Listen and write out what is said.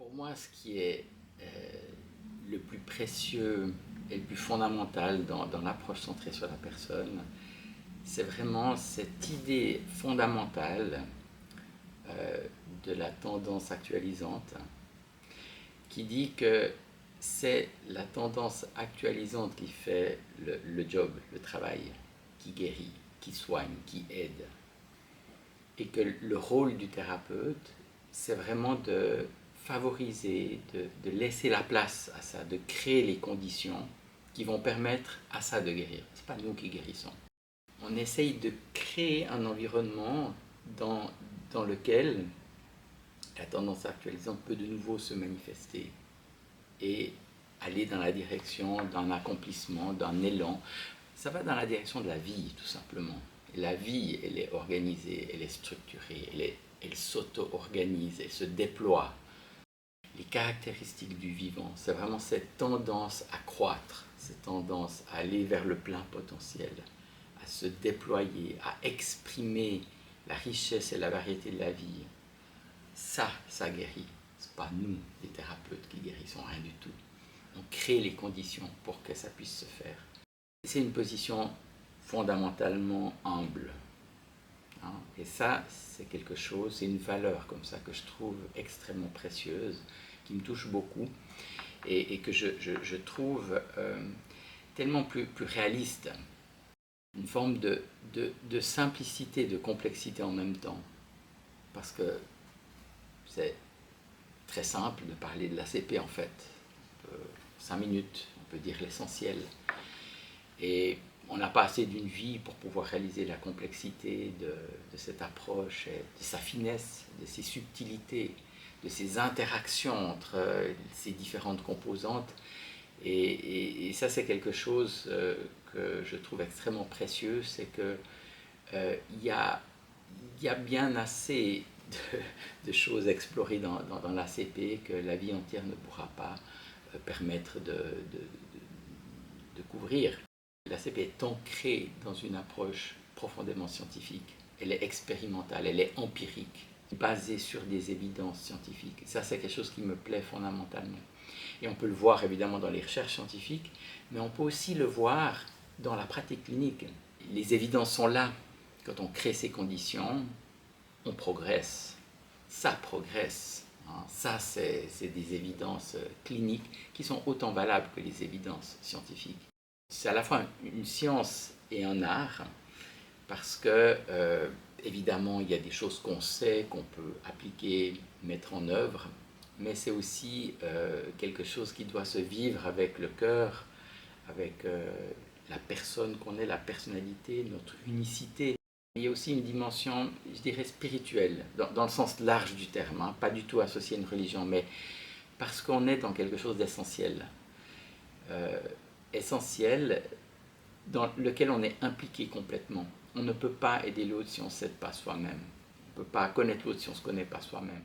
Pour moi, ce qui est le plus précieux et le plus fondamental dans l'approche centrée sur la personne, c'est vraiment cette idée fondamentale de la tendance actualisante qui dit que c'est la tendance actualisante qui fait le job, le travail, qui guérit, qui soigne, qui aide. Et que le rôle du thérapeute, c'est vraiment de favoriser, de laisser la place à ça, de créer les conditions qui vont permettre à ça de guérir. Ce n'est pas nous qui guérissons. On essaye de créer un environnement dans lequel la tendance actualisante peut de nouveau se manifester et aller dans la direction d'un accomplissement, d'un élan. Ça va dans la direction de la vie, tout simplement. Et la vie, elle est organisée, elle est structurée, elle s'auto-organise, elle se déploie. Les caractéristiques du vivant, c'est vraiment cette tendance à croître, cette tendance à aller vers le plein potentiel, à se déployer, à exprimer la richesse et la variété de la vie. Ça guérit. Ce n'est pas nous, les thérapeutes, qui guérissons, rien du tout. On crée les conditions pour que ça puisse se faire. C'est une position fondamentalement humble. Et ça, c'est quelque chose, c'est une valeur comme ça que je trouve extrêmement précieuse, qui me touche beaucoup et que je trouve tellement plus réaliste. Une forme de simplicité, de complexité en même temps. Parce que c'est très simple de parler de l'ACP en fait. 5 minutes, on peut dire l'essentiel. Et on n'a pas assez d'une vie pour pouvoir réaliser la complexité de cette approche, de sa finesse, de ses subtilités, de ses interactions entre ces différentes composantes. Et ça, c'est quelque chose que je trouve extrêmement précieux, c'est qu'il y a bien assez de choses explorées dans l'ACP que la vie entière ne pourra pas permettre de couvrir. L'ACP est ancrée dans une approche profondément scientifique. Elle est expérimentale, elle est empirique, basée sur des évidences scientifiques. Ça, c'est quelque chose qui me plaît fondamentalement. Et on peut le voir évidemment dans les recherches scientifiques, mais on peut aussi le voir dans la pratique clinique. Les évidences sont là. Quand on crée ces conditions, on progresse. Ça progresse. Ça, c'est des évidences cliniques qui sont autant valables que les évidences scientifiques. C'est à la fois une science et un art, parce que, évidemment, il y a des choses qu'on sait, qu'on peut appliquer, mettre en œuvre, mais c'est aussi quelque chose qui doit se vivre avec le cœur, avec la personne qu'on est, la personnalité, notre unicité. Il y a aussi une dimension, je dirais, spirituelle, dans le sens large du terme, pas du tout associée à une religion, mais parce qu'on est dans quelque chose d'essentiel. Essentiel dans lequel on est impliqué complètement. On ne peut pas aider l'autre si on ne s'aide pas soi-même. On ne peut pas connaître l'autre si on ne se connaît pas soi-même.